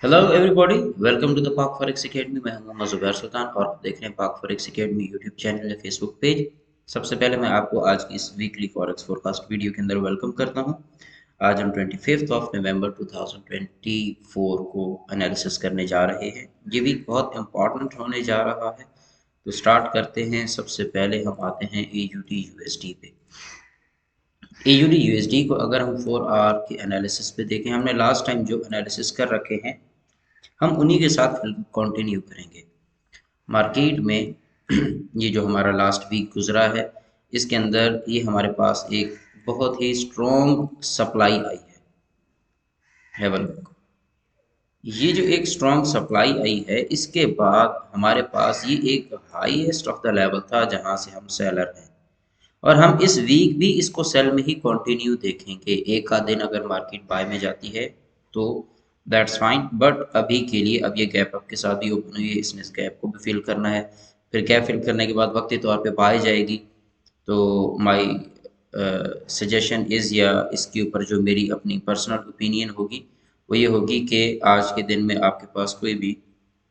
Hello everybody, welcome to the Pak forex academy. मैं हूं मोहम्मद जुबैर सुल्तान और आप देख रहे हैं पाक फॉरेक्स एकेडमी यूट्यूब चैनल या फेसबुक पेज। सबसे पहले मैं आपको आज की इस वीकली फॉरेक्स फोरकास्ट वीडियो के अंदर वेलकम करता हूं। आज हम 25 ऑफ नवंबर 2024 को एनालिसिस करने जा रहे हैं। ये वीक बहुत इंपॉर्टेंट होने जा रहा है, तो स्टार्ट करते हैं। सबसे पहले हम आते हैं AUD USD पे। AUD USD को अगर हम 4 आवर के एनालिसिस पे देखें, हमने लास्ट टाइम जो एनालिसिस कर रखे हैं हम उन्हीं के साथ कंटिन्यू करेंगे। मार्केट में ये जो हमारा लास्ट वीक गुजरा है, इसके अंदर ये हमारे पास एक बहुत ही स्ट्रॉन्ग सप्लाई आई है। Have a look. ये जो एक स्ट्रॉन्ग सप्लाई आई है, इसके बाद हमारे पास ये एक हाईएस्ट ऑफ द लेवल था जहां से हम सेलर हैं, और हम इस वीक भी इसको सेल में ही कंटिन्यू देखेंगे। एक का दिन अगर मार्केट बाय में जाती है तो दैट्स फाइन, बट अभी के लिए अब ये गैप अप के साथ भी ओपन हुई है, इसने इस गैप को भी फिल करना है। फिर गैप फिल करने के बाद वक्ती तौर पे बाय जाएगी। तो माय सजेशन इज़, या इसके ऊपर जो मेरी अपनी पर्सनल ओपिनियन होगी वो ये होगी कि आज के दिन में आपके पास कोई भी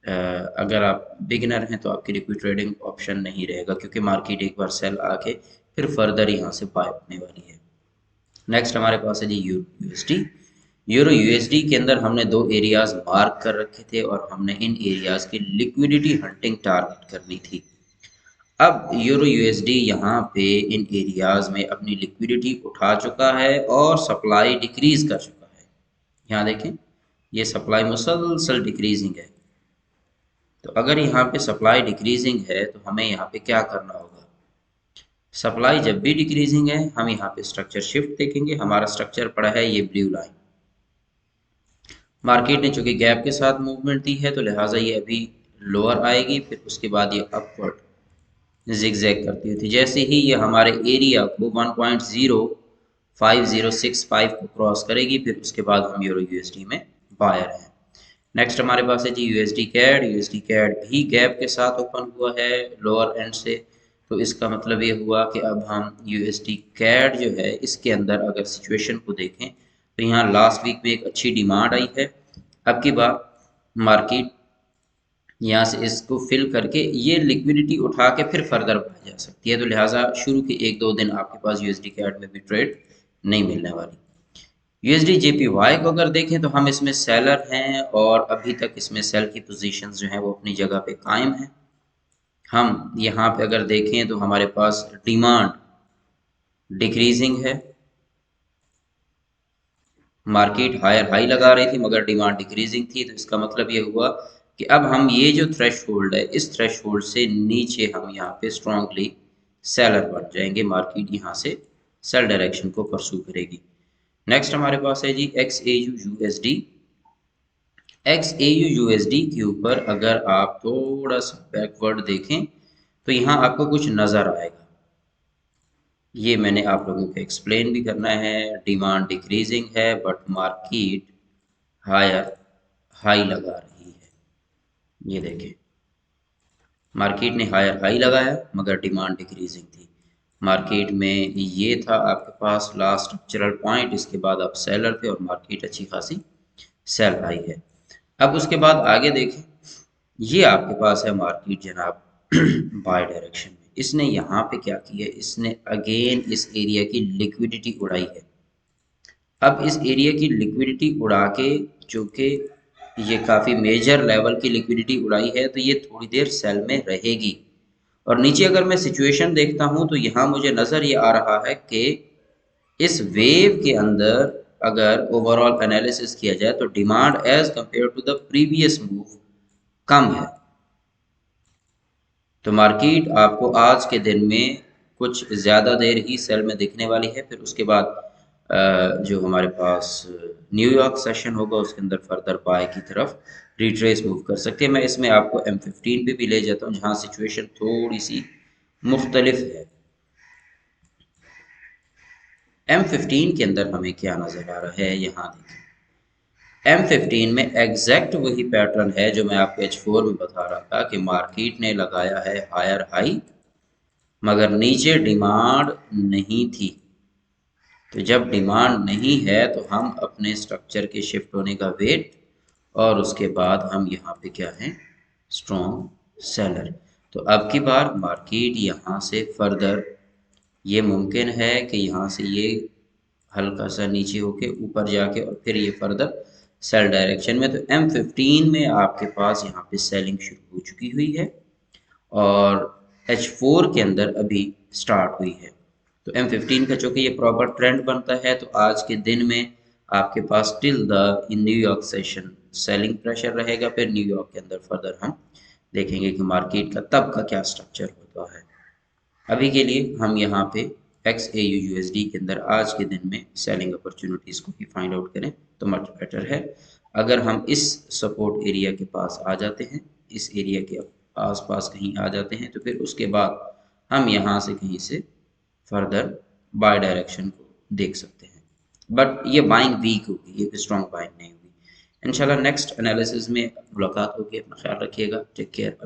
अगर आप बिगिनर हैं तो आपके लिए कोई ट्रेडिंग ऑप्शन नहीं रहेगा, क्योंकि मार्केट एक बार सेल आके फिर फर्दर यहाँ से बाय होने वाली है। नेक्स्ट हमारे पास है जी यूरो यूएसडी। यूरो यूएसडी के अंदर हमने दो एरियाज मार्क कर रखे थे और हमने इन एरियाज की लिक्विडिटी हंटिंग टारगेट करनी थी। अब यूरो यूएसडी यहाँ पे इन एरियाज में अपनी लिक्विडिटी उठा चुका है और सप्लाई डिक्रीज कर चुका है। यहाँ देखें, ये सप्लाई मुसलसल डिक्रीजिंग है। तो अगर यहाँ पे सप्लाई डिक्रीजिंग है तो हमें यहाँ पे क्या करना होगा? सप्लाई जब भी डिक्रीजिंग है, हम यहाँ पे स्ट्रक्चर शिफ्ट देखेंगे। हमारा स्ट्रक्चर पड़ा है ये ब्लू लाइन। मार्केट ने चूंकि गैप के साथ मूवमेंट दी है तो लिहाजा ये अभी लोअर आएगी, फिर उसके बाद ये अपवर्ड जिगजैग करती हुई थी। जैसे ही ये हमारे एरिया को 1.05065 को क्रॉस करेगी, फिर उसके बाद हम यूरो यूएसडी में बायर हैं। नेक्स्ट हमारे पास है जी यूएसडी कैड। यूएसडी कैड भी गैप के साथ ओपन हुआ है लोअर एंड से। तो इसका मतलब ये हुआ कि अब हम यूएसडी कैड जो है इसके अंदर अगर सिचुएशन को देखें तो यहाँ लास्ट वीक में एक अच्छी डिमांड आई है। अब की बार मार्केट यहाँ से इसको फिल करके ये लिक्विडिटी उठा के फिर फर्दर बढ़ जा सकती है। तो लिहाजा शुरू के एक दो दिन आपके पास यूएसडी कैड में भी ट्रेड नहीं मिलने वाली। यूएसडी जेपीवाई को अगर देखें तो हम इसमें सेलर हैं और अभी तक इसमें सेल की पोजीशंस जो हैं वो अपनी जगह पे कायम हैं। हम यहाँ पे अगर देखें तो हमारे पास डिमांड डिक्रीजिंग है। मार्केट हायर हाई लगा रही थी मगर डिमांड डिक्रीजिंग थी, तो इसका मतलब ये हुआ कि अब हम ये जो थ्रेशहोल्ड है, इस थ्रेशहोल्ड से नीचे हम यहाँ पे स्ट्रांगली सेलर बन जाएंगे। मार्केट यहाँ से सेल डायरेक्शन को परसू करेगी। नेक्स्ट हमारे पास है जी XAU USD। XAU USD के ऊपर अगर आप थोड़ा सा बैकवर्ड देखें तो यहाँ आपको कुछ नज़र आएगा। ये मैंने आप लोगों को एक्सप्लेन भी करना है। डिमांड डिक्रीजिंग है बट मार्केट हायर हाई लगा रही है। ये देखें, मार्केट ने हायर हाई लगाया मगर डिमांड डिक्रीजिंग थी। मार्केट में ये था आपके पास लास्ट स्ट्रक्चरल पॉइंट, इसके बाद आप सेलर थे और मार्केट अच्छी खासी सेल आई है। अब उसके बाद आगे देखें, ये आपके पास है मार्केट जनाब बाय डायरेक्शन में। इसने यहाँ पे क्या किया, इसने अगेन इस एरिया की लिक्विडिटी उड़ाई है। अब इस एरिया की लिक्विडिटी उड़ा के, चूंकि ये काफ़ी मेजर लेवल की लिक्विडिटी उड़ाई है, तो ये थोड़ी देर सेल में रहेगी। और नीचे अगर मैं सिचुएशन देखता हूँ तो यहाँ मुझे नज़र ये आ रहा है कि इस वेव के अंदर अगर ओवरऑल एनालिसिस किया जाए तो demand as compared to the previous move कम है। तो मार्केट आपको आज के दिन में कुछ ज़्यादा देर ही सेल में दिखने वाली है। फिर उसके बाद जो हमारे पास न्यूयॉर्क सेशन होगा उसके अंदर फर्दर बाय की तरफ रिट्रेस मूव कर सकते हैं। मैं इसमें आपको M15 पे भी ले जाता हूँ जहाँ सिचुएशन थोड़ी सी मुख्तलिफ है। M15 के अंदर हमें क्या नज़र आ रहा है, यहाँ देखें। M15 में एग्जैक्ट वही पैटर्न है जो मैं आपको H4 में बता रहा था कि मार्केट ने लगाया है हायर हाई मगर नीचे डिमांड नहीं थी। तो जब डिमांड नहीं है तो हम अपने स्ट्रक्चर के शिफ्ट होने का वेट और उसके बाद हम यहाँ पे क्या है, स्ट्रॉन्ग सेलर। तो अब की बार मार्केट यहाँ से फर्दर, ये मुमकिन है कि यहाँ से ये हल्का सा नीचे होके ऊपर जाके और फिर ये फर्दर सेल डायरेक्शन में। तो M15 में आपके पास यहाँ पे सेलिंग शुरू हो चुकी हुई है और H4 के अंदर अभी स्टार्ट हुई है। तो M15 का चूंकि ये प्रॉपर ट्रेंड बनता है, तो आज के दिन में आपके पास till the in New York session selling pressure रहेगा। फिर न्यूयॉर्क के अंदर फर्दर हम देखेंगे कि मार्केट का तब का क्या स्ट्रक्चर होता है। अभी के लिए हम यहाँ पे XAU USD के अंदर आज के दिन में सेलिंग अपॉर्चुनिटीज़ को ही फाइंड आउट करें तो मच बेटर है। अगर हम इस सपोर्ट एरिया के पास आ जाते हैं, इस एरिया के आसपास कहीं आ जाते हैं, तो फिर उसके बाद हम यहाँ से कहीं से फर्दर बाय डायरेक्शन को देख सकते हैं। बट ये बाइंग वीक होगी, ये स्ट्रॉन्ग बाइंग नहीं होगी। इंशाल्लाह नेक्स्ट एनालिसिस में मुलाकात होगी। अपना ख्याल रखिएगा। Take care.